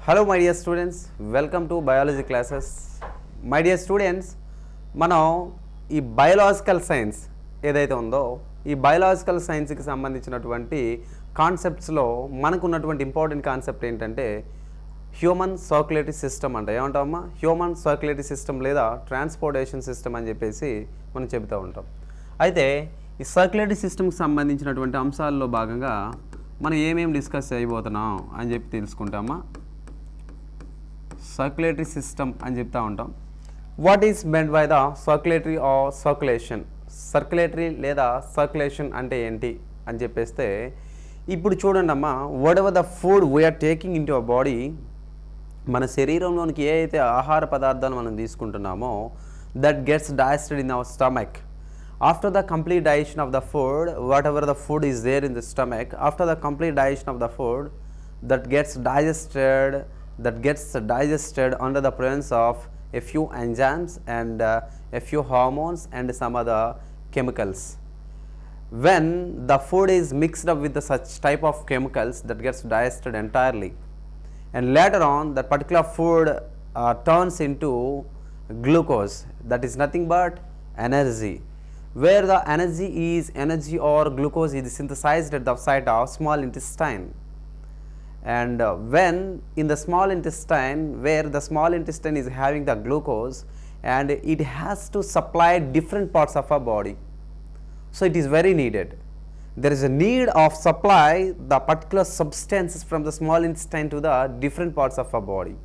Hello my dear students, welcome to biology classes. My dear students, మనం ఈ biological science ఏదైతే ఉందో ఈ బయోలాజికల్ సైన్స్కి సంబంధించినటువంటి కాన్సెప్ట్స్లో మనకున్నటువంటి ఇంపార్టెంట్ కాన్సెప్ట్ ఏంటంటే హ్యూమన్ సర్క్యులేటరీ సిస్టమ్ అంట. ఏమంటామమ్మా? హ్యూమన్ సర్క్యులేటరీ సిస్టమ్ లేదా ట్రాన్స్పోర్టేషన్ సిస్టమ్ అని చెప్పేసి మనం చెబుతూ ఉంటాం. అయితే ఈ సర్క్యులేటరీ సిస్టమ్కి సంబంధించినటువంటి అంశాల్లో భాగంగా మనం ఏమేమి డిస్కస్ చేయబోతున్నాం అని చెప్పి తెలుసుకుంటామా. సర్క్యులేటరీ సిస్టమ్ అని చెప్తా ఉంటాం. What is meant by the circulatory or circulation? Circulatory లేదా సర్క్యులేషన్ అంటే ఏంటి అని చెప్పేస్తే, ఇప్పుడు చూడండి అమ్మా, whatever the food we're taking into our body, మన శరీరంలోనికి ఏ అయితే ఆహార పదార్థాలు మనం తీసుకుంటున్నామో that gets digested in our stomach. After the complete digestion of the food, whatever the food is there in the stomach, after the complete digestion of the food, that gets digested under the presence of a few enzymes and a few hormones and some other chemicals. When the food is mixed up with the such type of chemicals, that gets digested entirely, and later on that particular food turns into glucose, that is nothing but energy, where the energy or glucose is synthesized at the site of small intestine. And when in the small intestine, where the small intestine is having the glucose and it has to supply different parts of our body, so it is very needed. There is a need of supply the particular substances from the small intestine to the different parts of our body,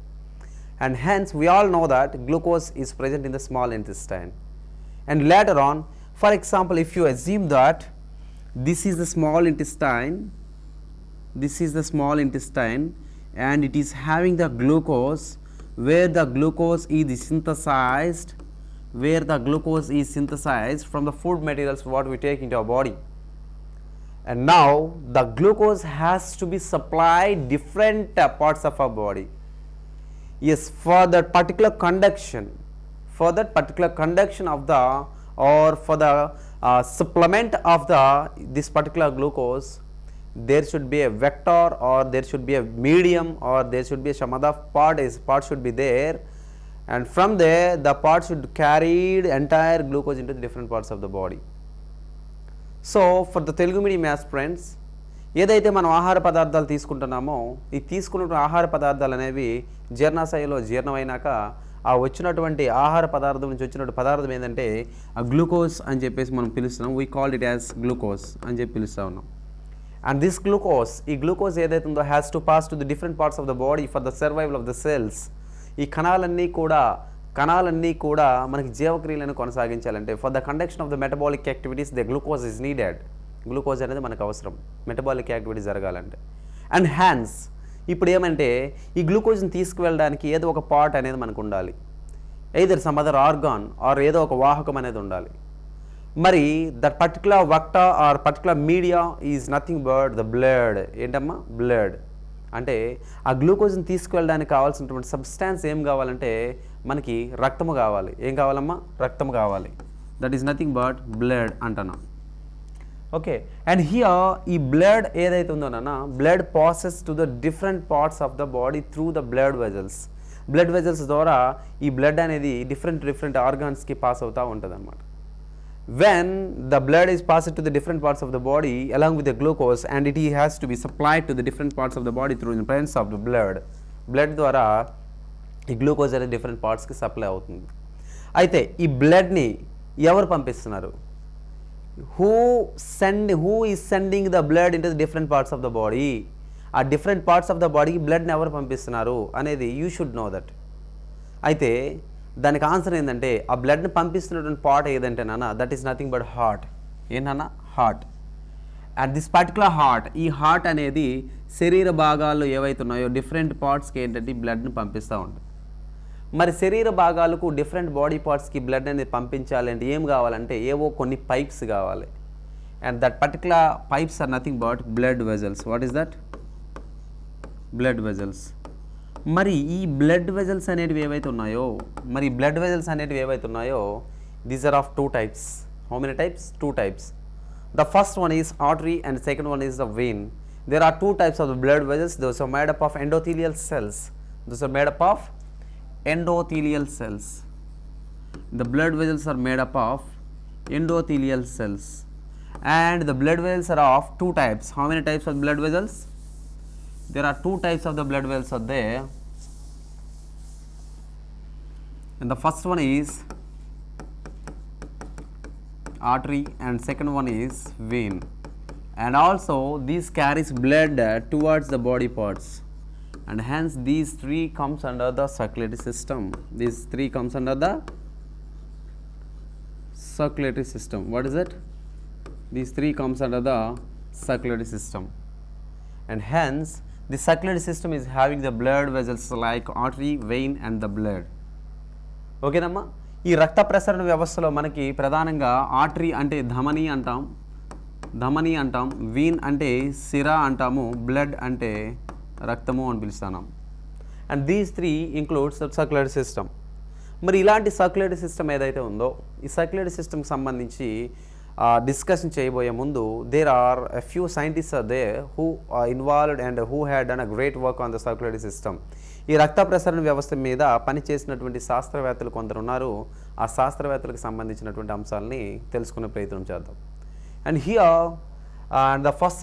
and hence we all know that glucose is present in the small intestine. And later on, for example, if you assume that this is the small intestine, and it is having the glucose, where the glucose is synthesized from the food materials what we take into our body. And now the glucose has to be supplied different parts of our body. Yes, for that particular conduction of the, or for the supplement of this particular glucose, there should be a vector, or there should be a medium, or there should be some other part should be there, and from there the part should carry the entire glucose into the different parts of the body. So for the Telugu medium aspirants, ఏదైతే మనం ఆహార పదార్థాలు తీసుకుంటున్నామో ఈ తీసుకున్న ఆహార పదార్థాలు అనేవి జీర్ణాశయంలో జీర్ణమైనాక ఆ వచ్చినటువంటి ఆహార పదార్థం నుంచి వచ్చినటువంటి పదార్థం ఏంటంటే ఆ గ్లూకోజ్ అని చెప్పేసి మనం పిలుస్తున్నాం. We called it as glucose అని చెప్పి పిలుస్తూ ఉన్నాం. అండ్ దిస్ గ్లూకోజ్, ఈ గ్లూకోజ్ ఏదైతే ఉందో has to pass to the different parts of the body for the survival of the cells. ఈ కణాలన్నీ కూడా మనకి జీవక్రియలను కొనసాగించాలంటే for the conduction of the metabolic activities the glucose is needed. Glucose అనేది మనకు అవసరం మెటబాలిక్ యాక్టివిటీస్ జరగాలంటే. అండ్ హ్యాన్స్, ఇప్పుడు ఏమంటే ఈ గ్లూకోజ్ని తీసుకువెళ్ళడానికి ఏదో ఒక పార్ట్ అనేది మనకు ఉండాలి, either some other organ or ఏదో ఒక వాహకం అనేది ఉండాలి. మరి that particular vector or particular media is nothing but the blood. ఏంటమ్మా? బ్లడ్. అంటే ఆ గ్లూకోజ్ని తీసుకువెళ్ళడానికి కావాల్సినటువంటి సబ్స్టాన్స్ ఏం కావాలంటే మనకి రక్తము కావాలి. ఏం కావాలమ్మా? రక్తము కావాలి. That is nothing but blood అంటున్నాం. ఓకే, అండ్ హియర్ ఈ బ్లడ్ ఏదైతే ఉందో నాన్న, blood passes to the different parts of the body through the blood vessels. Blood vessels ద్వారా ఈ బ్లడ్ అనేది డిఫరెంట్ ఆర్గాన్స్కి పాస్ అవుతూ ఉంటుంది అనమాట. When the blood is passed to the different parts of the body along with the glucose, and it has to be supplied to the different parts of the body through the presence of the blood ద్వారా ఈ glucose అనేది different పార్ట్స్కి supply అవుతుంది. అయితే ఈ బ్లడ్ని ఎవరు పంపిస్తున్నారు? who is sending the blood into the different parts of the body? ఆ different parts of the body బ్లడ్ని ఎవరు పంపిస్తున్నారు అనేది యూ షుడ్ నో దట్. అయితే దానికి ఆన్సర్ ఏంటంటే ఆ బ్లడ్ని పంపిస్తున్నటువంటి పార్ట్ ఏదంటే నాన్న, that is nothing but heart. ఏంటన్నా? Heart. At this particular heart, ఈ హార్ట్ అనేది శరీర భాగాల్లో ఏవైతే ఉన్నాయో డిఫరెంట్ పార్ట్స్కి ఏంటంటే ఈ బ్లడ్ని పంపిస్తూ ఉంటుంది. మరి శరీర భాగాలకు డిఫరెంట్ బాడీ పార్ట్స్కి బ్లడ్ అనేది పంపించాలంటే ఏం కావాలంటే ఏవో కొన్ని పైప్స్ కావాలి. And that particular pipes are nothing but blood vessels. What is that? Blood vessels. మరి ఈ బ్లడ్ వెజల్స్ అనేటివి ఏవైతే ఉన్నాయో these are of two types. How many types? Two types. The first one is artery and second one is the vein. There are two types of the blood vessels. Those are made up of endothelial cells. Those are made up of endothelial cells. The blood vessels are made up of endothelial cells, and the blood vessels are of two types. How many types of blood vessels? There are two types of the blood vessels are there, and the first one is artery and second one is vein, and also this carries blood towards the body parts, and hence these three comes under the circulatory system. These three comes under the circulatory system. What is it? These three comes under the circulatory system, and hence the circulatory system is having the blood vessels like artery, vein and the blood. ఓకేనమ్మా. ఈ రక్త ప్రసరణ వ్యవస్థలో మనకి ప్రధానంగా artery అంటే ధమని అంటాం, Wien అంటే సిర అంటాము, బ్లడ్ అంటే రక్తము అని పిలుస్తున్నాం. And these three includes circulatory system. మరి ఇలాంటి సర్క్యులేటరీ సిస్టమ్ ఏదైతే ఉందో ఈ సర్క్యులేటరీ సిస్టమ్కి సంబంధించి డిస్కషన్ చేయబోయే ముందు there are a few scientists are there who involved and who had done a great work on the circulatory system. ఈ రక్త ప్రసరణ వ్యవస్థ మీద పనిచేసినటువంటి శాస్త్రవేత్తలు కొందరు ఉన్నారు. ఆ శాస్త్రవేత్తలకు సంబంధించినటువంటి అంశాలని తెలుసుకునే ప్రయత్నం చేద్దాం. And here the first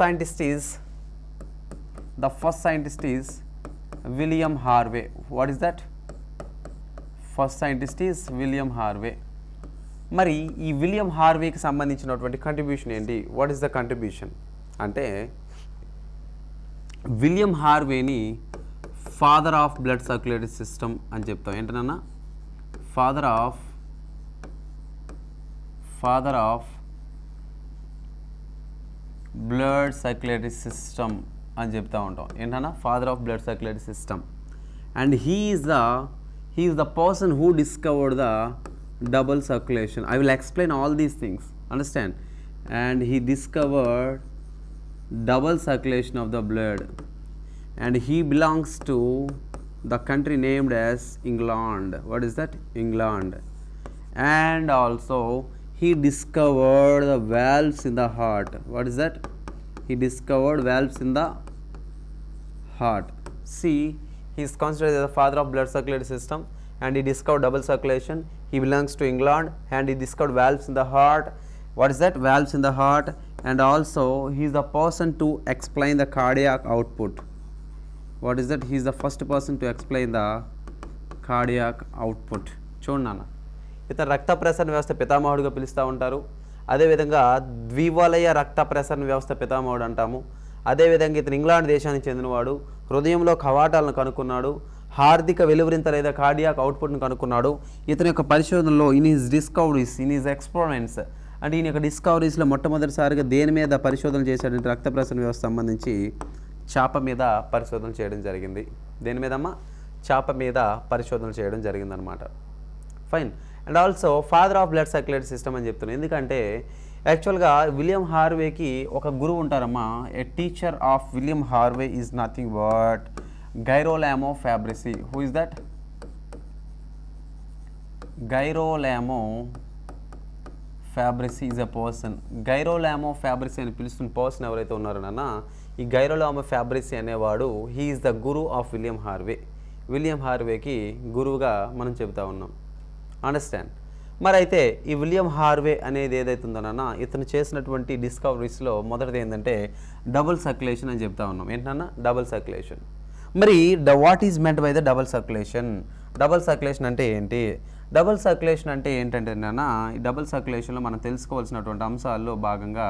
scientist is William Harvey. What is that? First scientist is William Harvey. మరి ఈ విలియం హార్వేకి సంబంధించినటువంటి కంట్రిబ్యూషన్ ఏంటి? వాట్ ఈస్ ద కంట్రిబ్యూషన్ అంటే విలియం హార్వేని father of blood circulatory system అని చెప్తాం. ఏంటనన్నా? Father of blood circulatory system అని చెప్తూ ఉంటాం. ఏంటన్నా? Father of blood circulatory system. And he is the person who discovered the double circulation. I will explain all these things, understand? And he discovered double circulation of the blood, and he belongs to the country named as England. What is that? England. And also he discovered the valves in the heart. What is that? He discovered valves in the heart. See, he is considered as the father of blood circulatory system, and he discovered double circulation. He belongs to England, and he discovered valves in the heart. What is that? Valves in the heart. And also he is the person to explain the cardiac output. What is that? He is the first person to explain the cardiac output. చూడన్నా, ఇతను రక్త ప్రసరణ వ్యవస్థ పితామహుడిగా పిలుస్తూ ఉంటారు. అదేవిధంగా ద్వివలయ రక్త ప్రసరణ వ్యవస్థ పితామహుడు అంటాము. అదేవిధంగా ఇతను ఇంగ్లాండ్ దేశానికి చెందినవాడు. హృదయంలో కవాటాలను కనుక్కున్నాడు. హార్దిక వెలువరింత లేదా కార్డియాక్ అవుట్పుట్ను కనుక్కున్నాడు. ఇతని యొక్క పరిశోధనలో in his discoveries, in his experiments, అంటే ఈయన యొక్క డిస్కవరీస్లో మొట్టమొదటిసారిగా దేని మీద పరిశోధన చేశాడంటే రక్త ప్రసరణ వ్యవస్థ సంబంధించి చాప మీద పరిశోధన చేయడం జరిగింది. దేని మీదమ్మా? చాప మీద పరిశోధన చేయడం జరిగిందనమాట. Fine. And also father of blood circulatory system అని చెప్తున్నాను. ఎందుకంటే యాక్చువల్గా విలియం హార్వేకి ఒక గురువు ఉంటారమ్మా. A teacher of William Harvey is nothing but Girolamo Fabrici. Who is that? Girolamo Fabrici is a person. Girolamo Fabrici అని పిలుస్తున్న పర్సన్ ఎవరైతే ఉన్నారో నాన్న, ఈ గైరోలామో ఫ్యాబ్రిసి అనేవాడు he is the guru of William Harvey. William హార్వేకి గురువుగా మనం చెబుతా ఉన్నాం. అండర్స్టాండ్? మరి అయితే ఈ విలియం హార్వే అనేది ఏదైతే ఉందో నాన్న, ఇతను చేసినటువంటి డిస్కవరీస్లో మొదటిది ఏంటంటే డబుల్ సర్క్యులేషన్ అని చెప్తా ఉన్నాం. ఏంటన్నా? Double circulation. మరి what is meant by the double circulation? Double circulation అంటే ఏంటి? డబుల్ సర్క్యులేషన్ అంటే ఏంటంటే నాన్న, ఈ డబుల్ సర్క్యులేషన్లో మనం తెలుసుకోవాల్సినటువంటి అంశాల్లో భాగంగా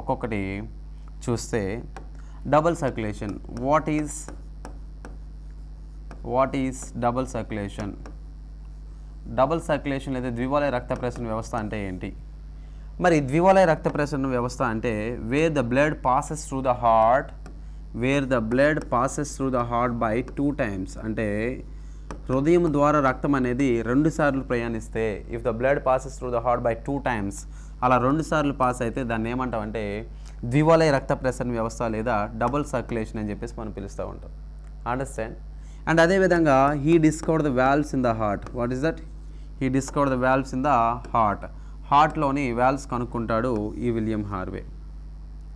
ఒక్కొక్కటి చూస్తే, double circulation what is double circulation? Double circulation లేదా ద్వివలయ రక్త ప్రసరణ వ్యవస్థ అంటే ఏంటి? మరి ద్వివలయ రక్త ప్రసరణ వ్యవస్థ అంటే where the blood passes through the heart by 2 times. అంటే హృదయం ద్వారా రక్తం అనేది 2 సార్లు ప్రయాణిస్తే, if the blood passes through the heart by 2 times, అలా 2 సార్లు పాస్ అయితే దాన్ని ఏమంటామంటే ద్వివలయ రక్త ప్రసరణ వ్యవస్థ లేదా డబుల్ సర్క్యులేషన్ అని చెప్పేసి మనం పిలుస్తూ ఉంటాం. అండర్స్టాండ్? అండ్ అదేవిధంగా he discovered the valves in the heart. What is that? He discovered the valves in the heart. హార్ట్లోని వాల్వ్స్ కనుక్కుంటాడు ఈ విలియం హార్వే.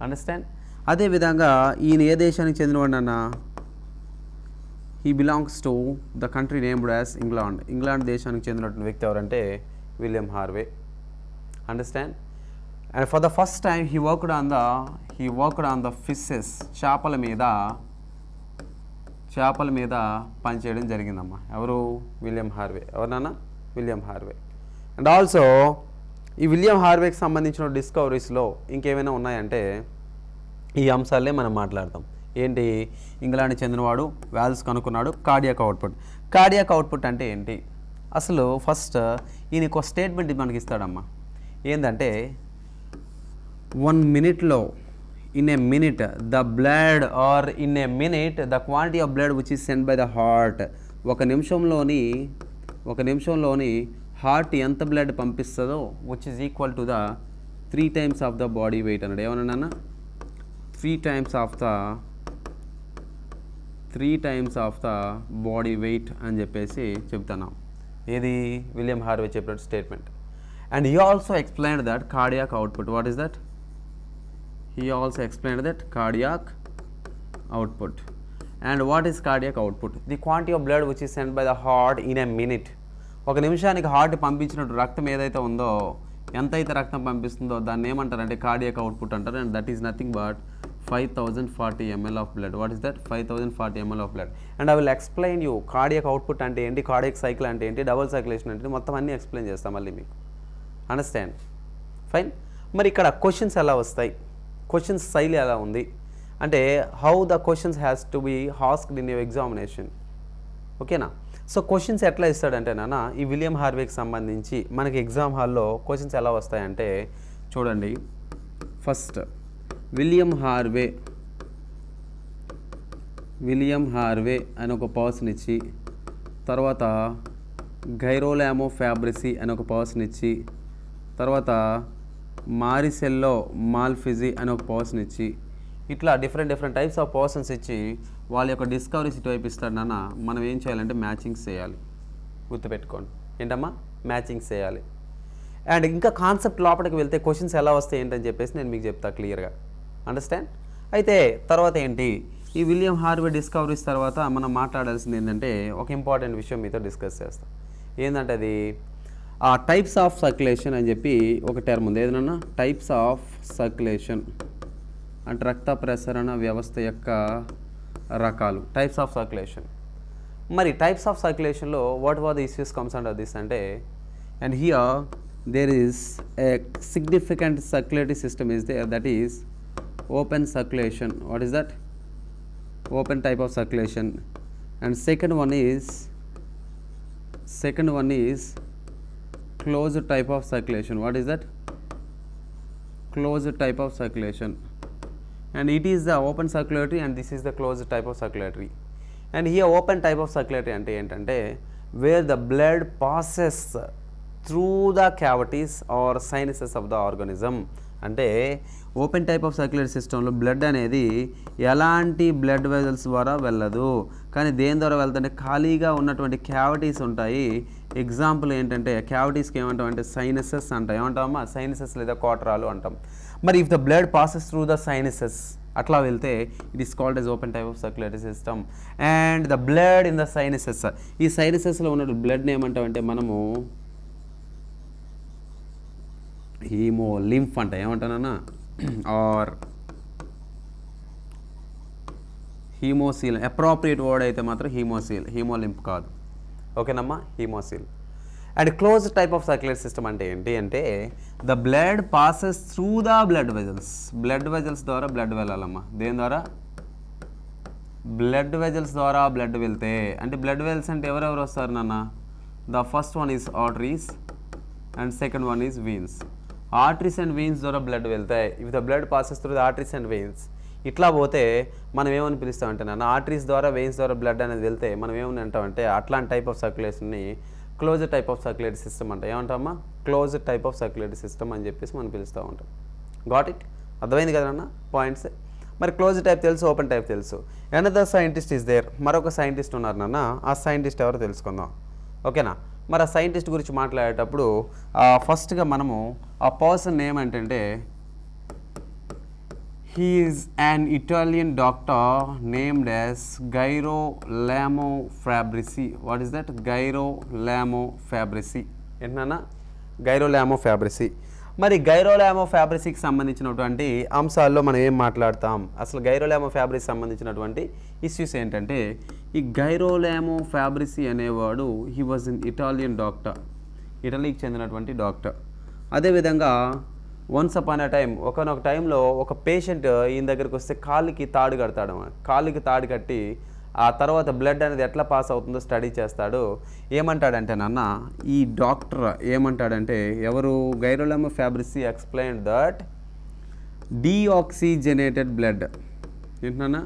అండర్స్టాండ్? అదేవిధంగా ఈయన ఏ దేశానికి చెందినవాడు అన్న? He belongs to the country named as England. England దేశానికి చెందినటువంటి వ్యక్తి ఎవరంటే William Harvey. Understand? And for the first time he worked on the fishes, చేపల మీద పనిచేయడం జరిగిందమ్మా. ఎవరు? William Harvey. ఎవరన్నా? William Harvey. అండ్ ఆల్సో ఈ విలియం హార్వేకి సంబంధించిన డిస్కవరీస్లో ఇంకేమైనా ఉన్నాయంటే ఈ అంశాలే మనం మాట్లాడతాం. ఏంటి? ఇంగ్లాండ్కి చెందినవాడు, వాల్వ్స్ కనుక్కున్నాడు, కార్డియాక్ అవుట్పుట్ అంటే ఏంటి? అసలు ఫస్ట్ ఈయనకు ఒక స్టేట్మెంట్ మనకి ఇస్తాడమ్మా. ఏంటంటే 1 minute in a minute the blood, or in a minute the quantity of blood which is sent by the heart. ఒక నిమిషంలోని హార్ట్ ఎంత blood పంపిస్తుందో which is equal to the 3 times of the body weight అన్నాడు. ఏమన్నా? 3 times of the body weight అని చెప్పేసి చెప్తున్నాం. ఏది? William Harvey చెప్పిన statement. And he also explained that cardiac output. What is that? He also explained that cardiac output. And what is cardiac output? The quantity of blood which is sent by the heart in a minute. ఒక నిమిషానికి heart పంపించినట్టు రక్తం ఏదైతే ఉందో, ఎంతైతే రక్తం పంపిస్తుందో దాన్ని ఏమంటారంటే cardiac output అంటారు. And that is nothing but 5040 ml of blood. What is that? 5040 ml of blood. And I will explain you cardiac output అంటే ఏంటి, కార్డియాక్ సైకిల్ అంటే ఏంటి, డబుల్ సర్క్యులేషన్ అంటే మొత్తం అన్నీ ఎక్స్ప్లెయిన్ చేస్తాం మళ్ళీ మీకు. అండర్స్టాండ్? ఫైన్. మరి ఇక్కడ క్వశ్చన్స్ ఎలా వస్తాయి, క్వశ్చన్స్ శైలి ఎలా ఉంది అంటే how the questions has to be asked in your examination. ఓకేనా? సో క్వశ్చన్స్ ఎట్లా ఇస్తాడంటే నాన్న, ఈ విలియం హార్వేకి సంబంధించి మనకి ఎగ్జామ్ హాల్లో క్వశ్చన్స్ ఎలా వస్తాయంటే చూడండి. ఫస్ట్ విలియం హార్వే అని ఒక పర్సన్ ఇచ్చి, తర్వాత గైరోలామో ఫ్యాబ్రిసి అని ఒక పర్సన్ ఇచ్చి, తర్వాత మారిసెల్లో మాల్ఫిజీ అని ఒక పర్సన్ ఇచ్చి, ఇట్లా డిఫరెంట్ టైప్స్ ఆఫ్ పర్సన్స్ ఇచ్చి వాళ్ళ యొక్క డిస్కవరీస్ ఇటువైపు ఇస్తాడు నాన్న. మనం ఏం చేయాలంటే మ్యాచింగ్స్ చేయాలి. గుర్తుపెట్టుకోండి. ఏంటమ్మా? మ్యాచింగ్స్ చేయాలి. అండ్ ఇంకా కాన్సెప్ట్ లోపలికి వెళ్తే క్వశ్చన్స్ ఎలా వస్తాయి ఏంటని చెప్పేసి నేను మీకు చెప్తా క్లియర్గా. అండర్స్టాండ్? అయితే తర్వాత ఏంటి, ఈ విలియం హార్వే డిస్కవరీస్ తర్వాత మనం మాట్లాడాల్సింది ఏంటంటే ఒక ఇంపార్టెంట్ విషయం మీతో డిస్కస్ చేస్తాం. ఏంటంటే అది టైప్స్ ఆఫ్ సర్క్యులేషన్ అని చెప్పి ఒక టర్మ్ ఉంది. ఏదన్నా టైప్స్ ఆఫ్ సర్క్యులేషన్ అంటే రక్త ప్రసరణ వ్యవస్థ యొక్క రకాలు, టైప్స్ ఆఫ్ సర్క్యులేషన్. మరి టైప్స్ ఆఫ్ సర్క్యులేషన్లో what are the issues comes under this అంటే, and here there is a significant circulatory system is there, that is open circulation. What is that? Open type of circulation. And second one is closed type of circulation. What is that? Closed type of circulation. And it is the open circulatory and this is the closed type of circulatory. And here open type of circulatory ante entante where the blood passes through the cavities or sinuses of the organism. అంటే open type of circulatory సిస్టంలో blood అనేది ఎలాంటి blood vessels ద్వారా వెళ్ళదు, కానీ దేని ద్వారా వెళ్తుంటే ఖాళీగా ఉన్నటువంటి క్యావిటీస్ ఉంటాయి. ఎగ్జాంపుల్ ఏంటంటే క్యావిటీస్కి ఏమంటాం అంటే సైనసెస్ అంటాం. ఏమంటామమ్మా? సైనసెస్ లేదా కోటరాలు అంటాం. మరి if the blood passes through the sinuses అట్లా వెళ్తే it is called as open type of circulatory system. And the blood in the sinuses, ఈ సైనసెస్లో ఉన్న బ్లడ్ని ఏమంటామంటే మనము హీమోలింఫ్ అంట. ఏమంటానన్నా? Or haemocoel. అప్రోప్రియేట్ వర్డ్ అయితే మాత్రం హీమోసీల్, హీమోలింఫ్ కాదు. ఓకేనమ్మా? Haemocoel. And close type of circulatory system అంటే ఏంటి అంటే the blood passes through the blood vessels. Blood vessels ద్వారా బ్లడ్ వెళ్ళాలమ్మా. దేని ద్వారా? బ్లడ్ వెజల్స్ ద్వారా బ్లడ్ వెళ్తే అంటే బ్లడ్ వెజల్స్ అంటే ఎవరెవరు వస్తారు నాన్న? The first one is arteries and second one is veins. Arteries and veins ద్వారా బ్లడ్ వెళ్తాయి. If the blood passes through the arteries and veins. ఇట్లా పోతే మనం ఏమని పిలుస్తామంటే నాన్న, ఆర్టరీస్ ద్వారా వెయిన్స్ ద్వారా బ్లడ్ అనేది వెళ్తే మనం ఏమని అంటామంటే అట్లాంటి టైప్ ఆఫ్ సర్క్యులేషన్ని closed type of circulatory system అంట. ఏమంటామా? Closed type of circulatory system అని చెప్పేసి మనం పిలుస్తూ ఉంటాం. Got it? అర్థమైంది కదన్నా పాయింట్స్? మరి క్లోజ్డ్ టైప్ తెలుసు, ఓపెన్ టైప్ తెలుసు. Another scientist is there. మరొక సైంటిస్ట్ ఉన్నారు నాన్న. ఆ సైంటిస్ట్ ఎవరో తెలుసుకుందాం. ఓకేనా? మరి ఆ సైంటిస్ట్ గురించి మాట్లాడేటప్పుడు ఫస్ట్గా మనము ఆ పర్సన్ నేమ్ ఏంటంటే He is an Italian doctor named as Girolamo Fabrici. What is that? Girolamo Fabrici. ఏంటన్నా గైరోలామో ఫ్యాబ్రిసి. మరి గైరోలామో ఫ్యాబ్రిసికి సంబంధించినటువంటి అంశాల్లో మనం ఏం మాట్లాడతాం, అసలు గైరోలామో ఫ్యాబ్రిసి సంబంధించినటువంటి ఇష్యూస్ ఏంటంటే, ఈ గైరోలామో ఫ్యాబ్రిసి అనేవాడు he was in Italian doctor, ఇటలీకి చెందినటువంటి డాక్టర్. అదేవిధంగా వన్స్ అపాన్ అ టైం, ఒకనొక టైంలో ఒక పేషెంట్ ఈయన దగ్గరికి వస్తే కాలుకి తాడు కడతాడు. కాలుకి తాడు కట్టి ఆ తర్వాత బ్లడ్ అనేది ఎట్లా పాస్ అవుతుందో స్టడీ చేస్తాడు. ఏమంటాడంటే నాన్న, ఈ డాక్టర్ ఏమంటాడంటే, ఎవరు గైరోలామో ఫ్యాబ్రిసి ఎక్స్ప్లెయిన్ దట్ డీఆక్సిజనేటెడ్ బ్లడ్. ఏంటన్నా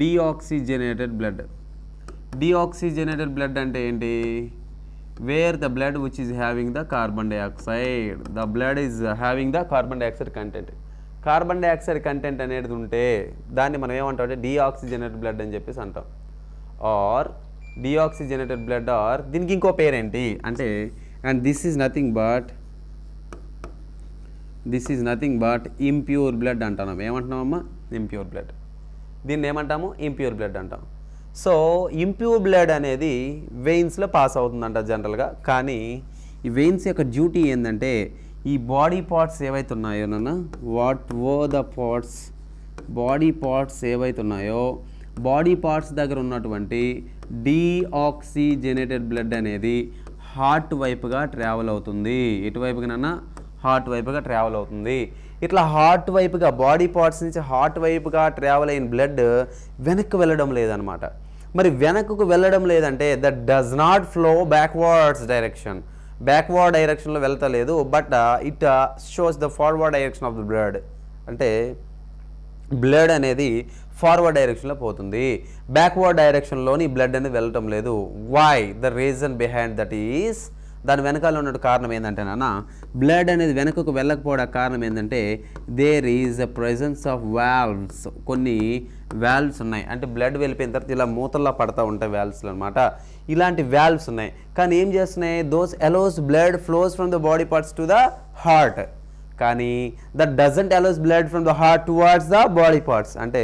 డీఆక్సిజనేటెడ్ బ్లడ్. డీఆక్సిజనేటెడ్ బ్లడ్ అంటే ఏంటి? Wear the blood which is having the carbon dioxide, the blood is having the carbon dioxide content. Carbon dioxide content అనేది ఉంటే దాన్ని మనం ఏమంటాం అంటే డీఆక్సిజనేటెడ్ బ్లడ్ అని చెప్పేసి అంటాం. ఆర్ డీఆక్సిజనేటెడ్ బ్లడ్, ఆర్ దీనికి ఇంకో పేరేంటి అంటే, and this is nothing but impure blood అంటున్నాం. ఏమంటున్నామమ్మా? Impure blood. దీన్ని ఏమంటాము? ఇంప్యూర్ బ్లడ్ అంటాం. సో ఇంప్యూర్ బ్లడ్ అనేది వెయిన్స్లో పాస్ అవుతుందంట జనరల్గా. కానీ ఈ వెయిన్స్ యొక్క డ్యూటీ ఏంటంటే, ఈ బాడీ పార్ట్స్ ఏవైతే ఉన్నాయో నాన్న, బాడీ పార్ట్స్ ఏవైతే ఉన్నాయో, బాడీ పార్ట్స్ దగ్గర ఉన్నటువంటి డీఆక్సిజనేటెడ్ బ్లడ్ అనేది హార్ట్ వైపుగా ట్రావెల్ అవుతుంది. ఎటువైపుగా నాన్న? హార్ట్ వైపుగా ట్రావెల్ అవుతుంది. ఇట్లా హార్ట్ వైపుగా, బాడీ పార్ట్స్ నుంచి హార్ట్ వైపుగా ట్రావెల్ అయిన బ్లడ్ వెనక్కి వెళ్ళడం లేదనమాట. మరి వెనక్కు వెళ్ళడం లేదంటే that does not flow backwards direction, backward డైరెక్షన్లో వెళ్తలేదు, but it shows the forward direction of the blood. అంటే బ్లడ్ అనేది ఫార్వర్డ్ డైరెక్షన్లో పోతుంది, బ్యాక్వర్డ్ డైరెక్షన్లోని బ్లడ్ అనేది వెళ్ళటం లేదు. Why? The reason behind that is, దాని వెనకాల ఉన్న కారణం ఏంటంటే నాన్న, బ్లడ్ అనేది వెనకకు వెళ్ళకపోవడానికి కారణం ఏంటంటే there is a presence of valves. కొన్ని వాల్వ్స్ ఉన్నాయి, అంటే బ్లడ్ వెళ్ళిపోయిన తర్వాత ఇలా మూతల్లో పడతా ఉంటాయి వాల్వ్స్లు అనమాట. ఇలాంటి వాల్వ్స్ ఉన్నాయి. కానీ ఏం చేస్తున్నాయి? Those allows blood flows from the body parts to the heart. కానీ that doesn't allows blood from the heart towards the body parts. అంటే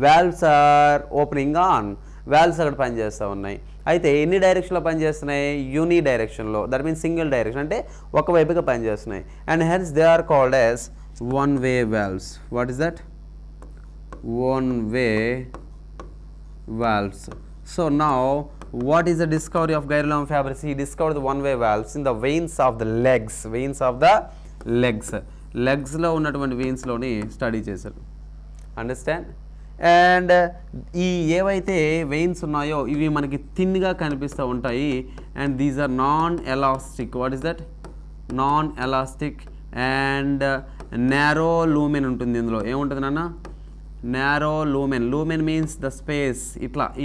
valves are opening on, valves అక్కడ పనిచేస్తూ ఉన్నాయి. అయితే ఎన్ని డైరెక్షన్లో పనిచేస్తున్నాయి? యూని డైరెక్షన్లో, దట్ మీన్స్ సింగిల్ డైరెక్షన్, అంటే ఒకవైపుగా పనిచేస్తున్నాయి. And hence they are called as one way valves. What is that? One way valves. So now what is the discovery of Girolamo Fabrici? He discovered the one way valves in the veins of the legs. Legs లో ఉన్నటువంటి veins లోని study చేశారు. Understand? And ఈ ఏవైతే veins ఉన్నాయో ఇవి మనకి థిన్గా కనిపిస్తూ ఉంటాయి. And these are non elastic. What is that? Non elastic and narrow lumen ఉంటుంది ఇందులో. ఏముంటుంది నాన్న? Narrow lumen. Lumen means the space.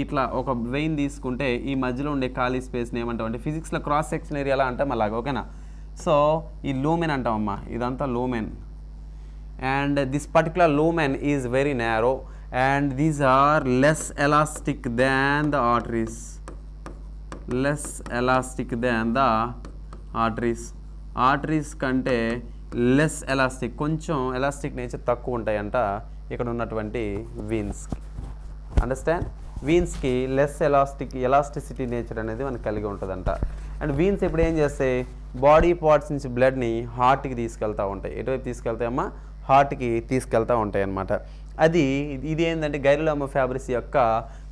ఇట్లా ఒక వెయిన్ తీసుకుంటే ఈ మధ్యలో ఉండే ఖాళీ స్పేస్ని ఏమంటాం అంటే ఫిజిక్స్లో క్రాస్ సెక్షన్ ఏరియాలా అంటాం అలాగ. ఓకేనా? సో ఈ లూమెన్ అంటామమ్మా, ఇదంతా lumen. And this particular lumen is very narrow and these are less elastic than the arteries. Arteries కంటే లెస్ ఎలాస్టిక్, కొంచెం ఎలాస్టిక్ నేచర్ తక్కువ ఉంటాయంట ఇక్కడ ఉన్నటువంటి వీన్స్కి. అండర్స్టాండ్? వీన్స్కి లెస్ ఎలాస్టిసిటీ నేచర్ అనేది మనకు కలిగి ఉంటుందంట. అండ్ వీన్స్ ఇప్పుడు ఏం చేస్తాయి? బాడీ పార్ట్స్ నుంచి బ్లడ్ని హార్ట్కి తీసుకెళ్తూ ఉంటాయి. ఎటువైపు తీసుకెళ్తాయమ్మా? హార్ట్కి తీసుకెళ్తూ ఉంటాయి అన్నమాట. ఇది ఏంటంటే గైరోలామో ఫ్యాబ్రిసి యొక్క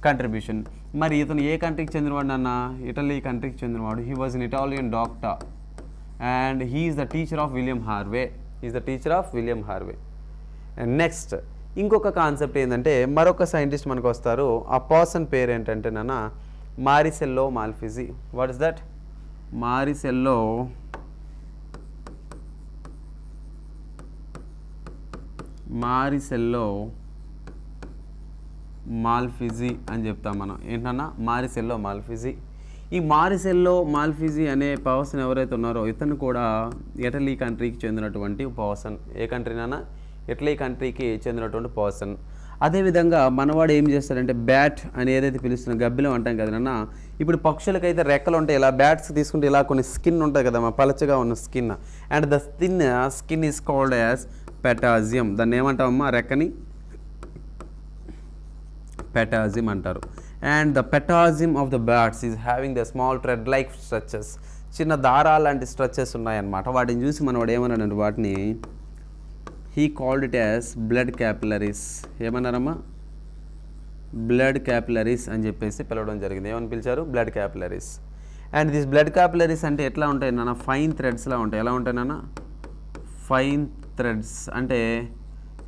కంట్రిబ్యూషన్. మరి ఇతను ఏ కంట్రీకి చెందినవాడు అన్న? ఇటలీ కంట్రీకి చెందినవాడు. He was an Italian doctor and he is the teacher of William Harvey. And next ఇంకొక కాన్సెప్ట్ ఏంటంటే మరొక సైంటిస్ట్ మనకు వస్తారు. ఆ పర్సన్ పేరు ఏంటంటే నాన్న Marcello Malpighi. What is that? Marcello Malpighi అని చెప్తాం మనం. ఏంటన్నా? మారిసెల్లో మాల్పిసి. ఈ మారిసెల్లో మాల్పిసి అనే పర్సన్ ఎవరైతే ఉన్నారో ఇతను కూడా ఇటలీ కంట్రీకి చెందినటువంటి పర్సన్. ఏ కంట్రీనన్నా? ఇటలీ కంట్రీకి చెందినటువంటి పర్సన్. అదేవిధంగా మనవాడు ఏం చేస్తాడంటే బ్యాట్ అని ఏదైతే పిలుస్తున్న గబ్బిలం అంటాం కదా నాన్న. ఇప్పుడు పక్షులకైతే రెక్కలు ఉంటాయి, ఇలా బ్యాట్స్ తీసుకుంటే ఇలా కొన్ని స్కిన్ ఉంటుంది కదా, పలచగా ఉన్న skin. And the skin is called as patagium. దాన్ని ఏమంటామమ్మా? రెక్కని పెటాజియం అంటారు. And the patagium of the bats is having the small thread like structures. చిన్న దారాలు లాంటి స్ట్రక్చర్స్ ఉన్నాయన్నమాట. వాటిని చూసి మనం వాడు ఏమన్నాడు? వాటిని he called it as blood capillaries. ఏమన్నారమ్మా? బ్లడ్ క్యాపిలరీస్ అని చెప్పేసి పిలవడం జరిగింది. ఏమని పిలిచారు? Blood capillaries. And this blood capillaries అంటే ఎట్లా ఉంటాయి నాన్న? ఫైన్ థ్రెడ్స్లా ఉంటాయి. ఎలా ఉంటాయి నాన్న? Fine threads. అంటే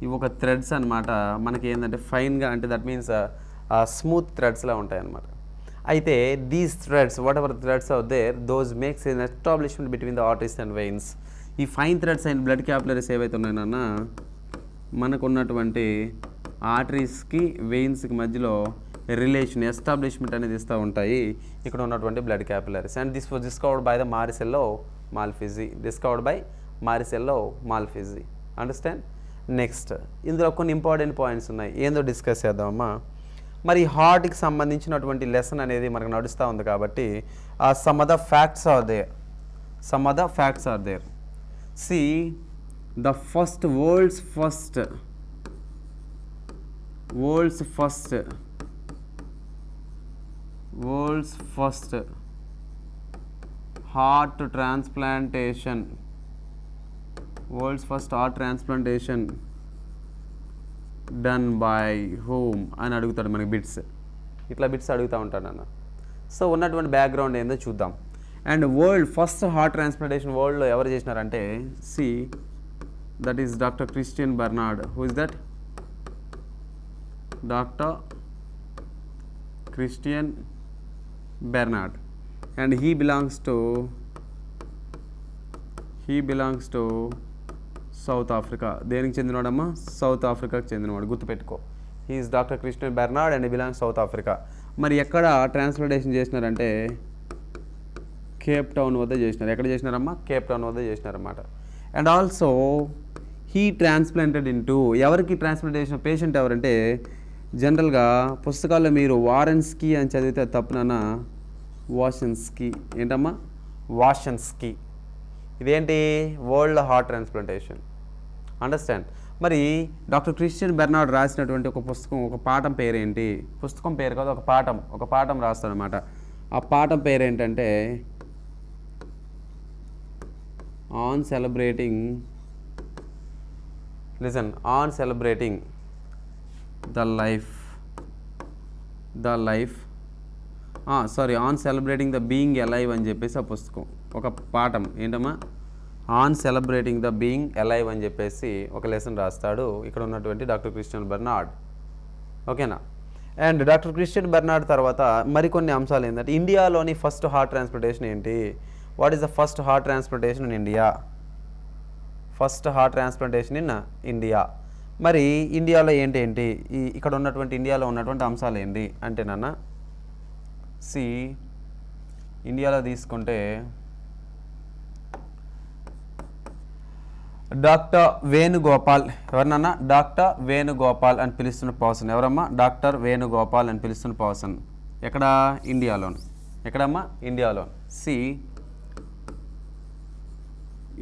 ఇవి ఒక థ్రెడ్స్ అనమాట. మనకి ఏంటంటే ఫైన్గా, అంటే దట్ మీన్స్ స్మూత్ థ్రెడ్స్లా ఉంటాయి అన్నమాట. అయితే these threads, whatever threads are there, those makes an establishment between the arteries and veins. ఈ fine threads and blood capillaries ఏవైతే ఉన్నాయో నాన్న, మనకు ఉన్నటువంటి ఆర్టరీస్కి వెయిన్స్కి మధ్యలో రిలేషన్, ఎస్టాబ్లిష్మెంట్ అనేది ఇస్తూ ఉంటాయి ఇక్కడ ఉన్నటువంటి blood capillaries. And this was discovered by the Marcello Malpighi. Discovered by Marcello Malpighi. Understand? Next ఇందులో కొన్ని ఇంపార్టెంట్ పాయింట్స్ ఉన్నాయి. ఏందో డిస్కస్ చేద్దామమ్మా. మరి హార్ట్కి సంబంధించినటువంటి లెసన్ అనేది మనకు నడుస్తూ ఉంది కాబట్టి some of the facts are there. Some of the facts are there. See the first world's first heart transplantation done by whom అని అడుగుతాడు మనకి. బిట్స్ ఇట్లా బిట్స్ అడుగుతూ ఉంటాడు అన్న. సో ఉన్నటువంటి బ్యాక్గ్రౌండ్ ఏందో చూద్దాం. అండ్ ఫస్ట్ హార్ట్ ట్రాన్స్ప్లాంటేషన్ వరల్డ్లో ఎవరు చేసినారంటే, see that is doctor Christiaan Barnard. Who is that? Doctor Christiaan Barnard. And he belongs to South Africa. దేనికి చెందినవాడమ్మా? సౌత్ ఆఫ్రికాకి చెందినవాడు. గుర్తుపెట్టుకో. He is doctor Christiaan Barnard and belongs South Africa. మరి ఎక్కడ ట్రాన్స్ప్లాంటేషన్ చేసినారంటే కేప్ టౌన్ వద్ద చేసినారు. ఎక్కడ చేసినారమ్మా? కేప్ టౌన్ వద్ద చేసినారన్నమాట. And also he transplanted into, ఎవరికి ట్రాన్స్ప్లాంటేషన్ పేషెంట్ ఎవరంటే, జనరల్గా పుస్తకాల్లో మీరు వారెన్స్కీ అని చదివితే తప్పునన్నా వాషన్స్కీ. ఏంటమ్మా? వాషన్స్కీ. ఇదేంటి? World heart transplantation. అండర్స్టాండ్? మరి డాక్టర్ క్రిస్టియన్ బెర్నార్డ్ రాసినటువంటి ఒక పుస్తకం, ఒక పాఠం పేరేంటి? పుస్తకం పేరు కాదు, ఒక పాఠం రాస్తాడనమాట. ఆ పాఠం పేరేంటంటే on celebrating the life on celebrating the being alive అని చెప్పేసి ఆ పుస్తకం, ఒక పాఠం. ఏంటమ్మా? On celebrating the being alive అని చెప్పేసి ఒక లెసన్ రాస్తాడు ఇక్కడ ఉన్నటువంటి డాక్టర్ క్రిస్టియన్ బెర్నార్డ్. ఓకేనా? అండ్ డాక్టర్ క్రిస్టియన్ బెర్నార్డ్ తర్వాత మరికొన్ని అంశాలు ఏంటంటే, ఇండియాలోని ఫస్ట్ హార్ట్ ట్రాన్స్ప్లాంటేషన్ ఏంటి? What is the first heart transplantation in India? First heart transplantation in India. మరి ఇండియాలో ఏంటి ఇక్కడ ఉన్నటువంటి ఇండియాలో ఉన్నటువంటి అంశాలు ఏంటి అంటే నాన్న, సి ఇండియాలో తీసుకుంటే డాక్టర్ వేణుగోపాల్. ఎవరినన్నా? డాక్టర్ వేణుగోపాల్ అని పిలుస్తున్న పర్సన్. ఎవరమ్మా? డాక్టర్ వేణుగోపాల్ అని పిలుస్తున్న పర్సన్. ఎక్కడ? ఇండియాలోను. ఎక్కడమ్మా? ఇండియాలో. సి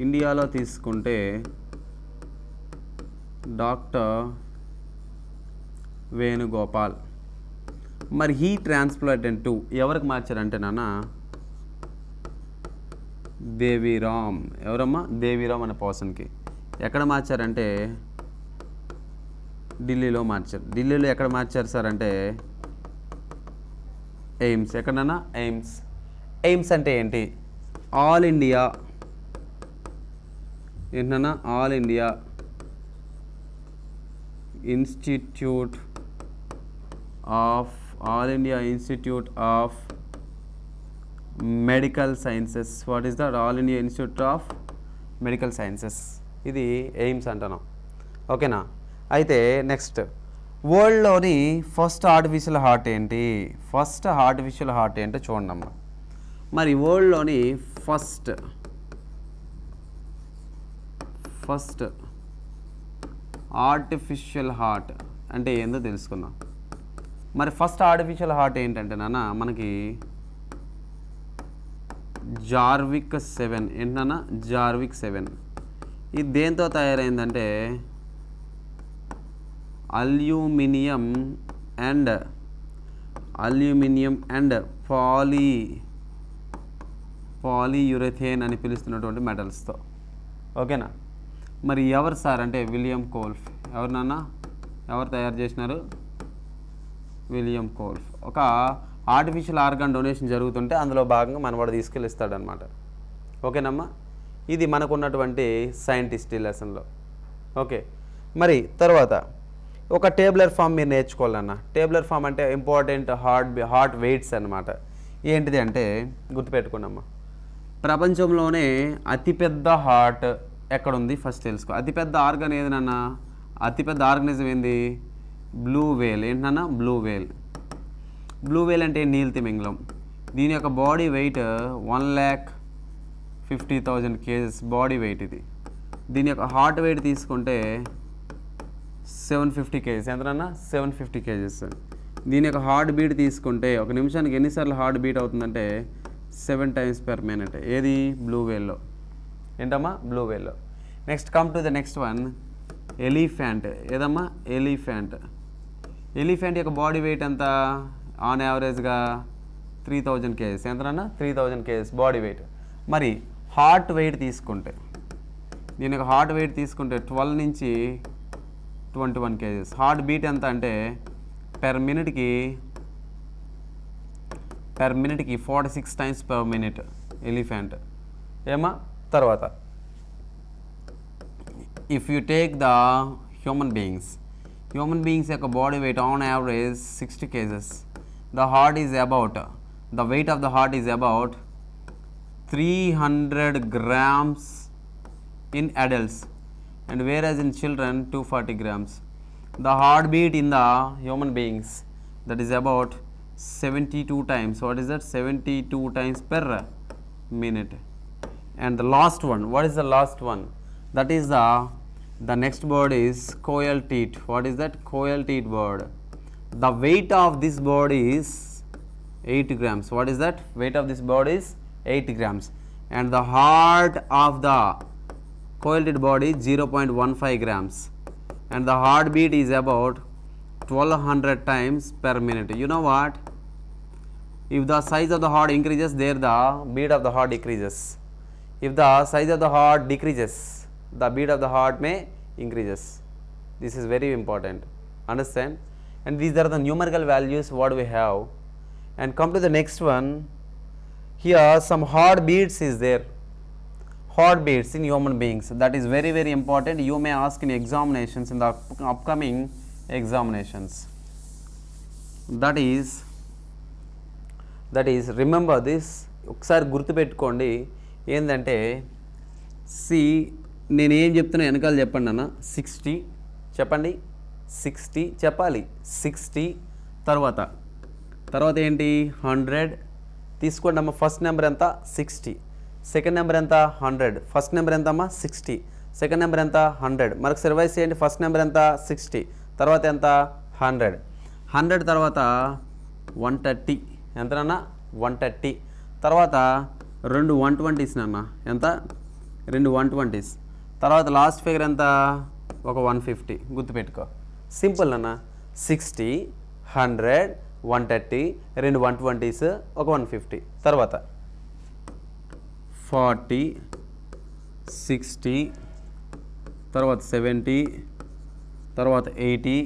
ఇండియాలో తీసుకుంటే డాక్టర్ వేణుగోపాల్. మరి హీ ట్రాన్స్ప్లాంటెడ్ టు, ఎవరికి మార్చారంటే నాన్న, దేవిరామ్. ఎవరమ్మా? దేవిరామ్ అనే పర్సన్కి. ఎక్కడ మార్చారంటే ఢిల్లీలో మార్చారు. ఢిల్లీలో ఎక్కడ మార్చారు సార్ అంటే ఎయిమ్స్. ఎక్కడన్నా? ఎయిమ్స్. ఎయిమ్స్ అంటే ఏంటి? All India. ఏంటన్నా? All India institute of medical sciences. What is that? All India institute of medical sciences. ఇది ఎయిమ్స్ అంటున్నాం. ఓకేనా? అయితే నెక్స్ట్, వరల్డ్లోని ఫస్ట్ ఆర్టిఫిషియల్ హార్ట్ ఏంటి? ఫస్ట్ ఆర్టిఫిషియల్ హార్ట్ ఏంటో చూడండి. మరి వరల్డ్లోని ఫస్ట్ ఆర్టిఫిషియల్ హార్ట్ అంటే ఏందో తెలుసుకుందాం. మరి ఫస్ట్ ఆర్టిఫిషియల్ హార్ట్ ఏంటంటే నాన్న, మనకి జార్విక్ 7. ఏంటన్నా? జార్విక్ 7. ఇది దేంతో తయారైందంటే అల్యూమినియం అండ్ పాలీయురెథేన్ అని పిలుస్తున్నటువంటి మెటల్స్తో. ఓకేనా. మరి ఎవరు సార్ అంటే విలియం కోల్ఫ్. ఎవరు నాన్న, ఎవరు తయారు చేసినారు? William Kolff. ఒక ఆర్టిఫిషియల్ ఆర్గాన్ డొనేషన్ జరుగుతుంటే అందులో భాగంగా మనవాడు తీసుకెళ్ళిస్తాడనమాట. ఓకేనమ్మా. ఇది మనకున్నటువంటి సైంటిస్ట్ లెసన్లో. ఓకే. మరి తర్వాత ఒక టేబులర్ ఫామ్ మీరు నేర్చుకోవాలన్న. టేబులర్ ఫామ్ అంటే ఇంపార్టెంట్ హార్ట్ వెయిట్స్ అనమాట. ఏంటిది అంటే గుర్తుపెట్టుకున్నామ్మా, ప్రపంచంలోనే అతిపెద్ద హార్ట్ ఎక్కడుంది ఫస్ట్ తెలుసుకో. అతిపెద్ద ఆర్గాన్ ఏది నాన్న? అతిపెద్ద ఆర్గనిజం ఏంది? Blue whale. ఏంటన్నా? Blue whale. బ్లూ వేల్ అంటే నీలితిమింగలం. దీని యొక్క body weight 1,50,000 kgs body weight ఇది. దీని యొక్క హార్ట్ వెయిట్ తీసుకుంటే 750 kgs. ఎంతనన్నా? 750 kgs. దీని యొక్క హార్ట్ బీట్ తీసుకుంటే ఒక నిమిషానికి ఎన్నిసార్లు హార్ట్ బీట్ అవుతుందంటే 7 times per minute. ఏది? బ్లూ వేల్లో. ఏంటమ్మా? బ్లూ వేల్లో. Next come to the next one, elephant. ఏదమ్మా? ఎలిఫెంట్. ఎలిఫెంట్ యొక్క బాడీ వెయిట్ ఎంత? ఆన్ యావరేజ్గా 3,000 kgs. ఎంతనన్నా? 3,000 kgs బాడీ వెయిట్. మరి హార్ట్ వెయిట్ తీసుకుంటే, దీని యొక్క హార్ట్ వెయిట్ తీసుకుంటే 12 నుంచి 21 kgs. హార్ట్ బీట్ ఎంత అంటే per minuteకి 46 times per minute ఎలిఫెంట్. ఏమా? తర్వాత if you take the human beings యొక్క body weight on average 60 kgs. The weight of the heart is about 300 grams in adults, and whereas in children 240 grams. The heartbeat in the human beings, that is about 72 times. What is that? 72 times per minute. And the last one, what is the last one? That is the next bird is coilteat. What is that? Coilteat bird. The weight of this bird is 8 grams. What is that? Weight of this bird is 8 grams. And the heart of the coilteat bird is 0.15 grams. And the heartbeat is about 1200 times per minute. You know what? If the size of the heart increases, there the beat of the heart decreases. If the size of the heart decreases, the beat of the heart may increases. This is very important. Understand? And these are the numerical values what we have. And come to the next one. Here some heartbeats is there. Heartbeats in human beings. That is very, very important. You may ask in examinations, in the upcoming examinations. That is remember this. ఒకసారి గుర్తుపెట్టుకోండి. ఏంటంటే నేను ఏం చెప్తున్నా వెనకాల చెప్పండి అన్న. 60 చెప్పండి. 60 చెప్పాలి. 60 తర్వాత ఏంటి? 100 తీసుకోండి అమ్మ. ఫస్ట్ నెంబర్ ఎంత? 60. సెకండ్ నెంబర్ ఎంత? 100. ఫస్ట్ నెంబర్ ఎంత అమ్మా? 60. సెకండ్ నెంబర్ ఎంత? 100. మరొక రివైజ్ చేయండి. ఫస్ట్ నెంబర్ ఎంత? 60. తర్వాత ఎంత? 100. 100 తర్వాత 130. ఎంతనన్నా? 130. తర్వాత 2 120s నాన్న. ఎంత? 2 120s. తర్వాత లాస్ట్ ఫిగర్ ఎంత? ఒక 150. గుర్తుపెట్టుకో. సింపుల్ అన్న. 60, 100, 130, 2 120s, ఒక 150. తర్వాత 40, 60, తర్వాత 70, తర్వాత 80,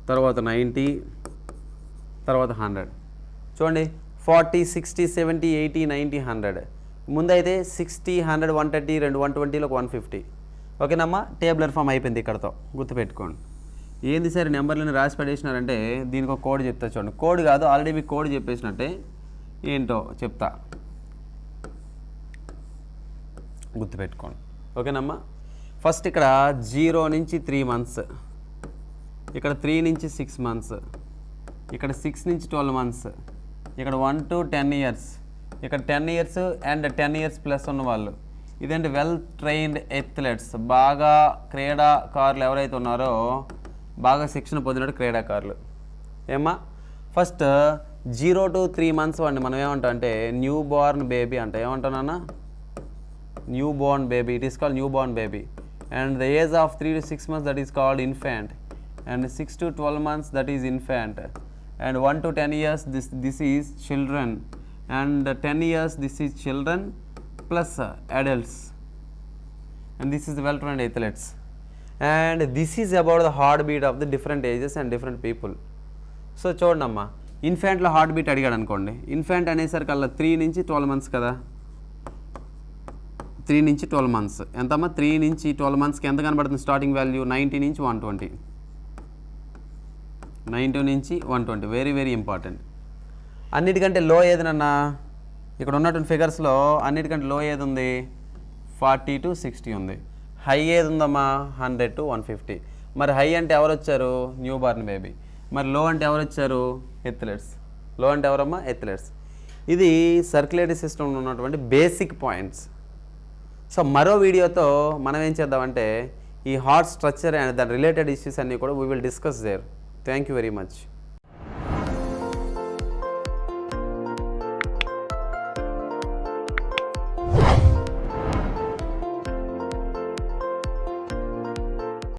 తర్వాత 90, తర్వాత 100. చూడండి 40, 60, 70, 80, 90, 100. ముందైతే 60, 100, 130, 2 120, ఒక 150. ఓకేనమ్మా. టేబులర్ ఫామ్ అయిపోయింది ఇక్కడతో. గుర్తుపెట్టుకోండి. ఏంది సరే నెంబర్లను రాసి పడేసినారంటే దీనికి ఒక కోడ్ చెప్తా చూడండి. కోడ్ కాదు, ఆల్రెడీ మీకు కోడ్ చెప్పేసినట్టే. ఏంటో చెప్తా, గుర్తుపెట్టుకోండి. ఓకేనమ్మా. ఫస్ట్ ఇక్కడ 0 నుంచి 3 months, ఇక్కడ 3 నుంచి 6 months, ఇక్కడ 6 నుంచి 12 months, ఇక్కడ 1 to 10 years, ఇక్కడ 10 years అండ్ 10 years ప్లస్ ఉన్న వాళ్ళు. ఇదేంటి? Well trained athletes. బాగా క్రీడాకారులు ఎవరైతే ఉన్నారో, బాగా శిక్షణ పొందినట్టు క్రీడాకారులు. ఏమ్మా? ఫస్ట్ 0 to 3 months వాడిని మనం ఏమంటాం అంటే న్యూ బార్న్ బేబీ అంట. ఏమంటానన్నా? newborn baby, it is called newborn baby, and the age of 3 to 6 months, that is called infant, and 6 to 12 months, that is infant, and 1 to 10 years, this is children, and 10 years, this is children plus adults, and this is well trained athletes. And this is about the heartbeat of the different ages and different people. So చూడండమ్మా, ఇన్ఫాంట్లో heart beat అడిగాడు అనుకోండి, infant అనేసరికల్లా 3 నుంచి 12 months కదా, 3 నుంచి 12 months ఎంతమ్మా, 3 నుంచి 12 మంత్స్కి ఎంత కనబడుతుంది స్టార్టింగ్ వాల్యూ, 90 నుంచి 120, 90 నుంచి 120, వెరీ వెరీ ఇంపార్టెంట్. అన్నిటికంటే లో ఏదనన్నా ఇక్కడ ఉన్నటువంటి ఫిగర్స్లో అన్నిటికంటే లో ఏది ఉంది, 40 to 60 ఉంది. హై ఏది ఉందమ్మా, 100 to 150. మరి హై అంటే ఎవరు వచ్చారు, న్యూ బార్న్ బేబీ. మరి లో అంటే ఎవరు వచ్చారు, ఎథ్లెట్స్. లో అంటే ఎవరమ్మా, ఎథ్లెట్స్. ఇది సర్క్యులేటరీ సిస్టంలో ఉన్నటువంటి బేసిక్ పాయింట్స్. సో మరో వీడియోతో మనం ఏం చేద్దామంటే ఈ హార్ట్ స్ట్రక్చర్ అండ్ దాని రిలేటెడ్ ఇష్యూస్ అన్నీ కూడా we will discuss there. Thank you very much.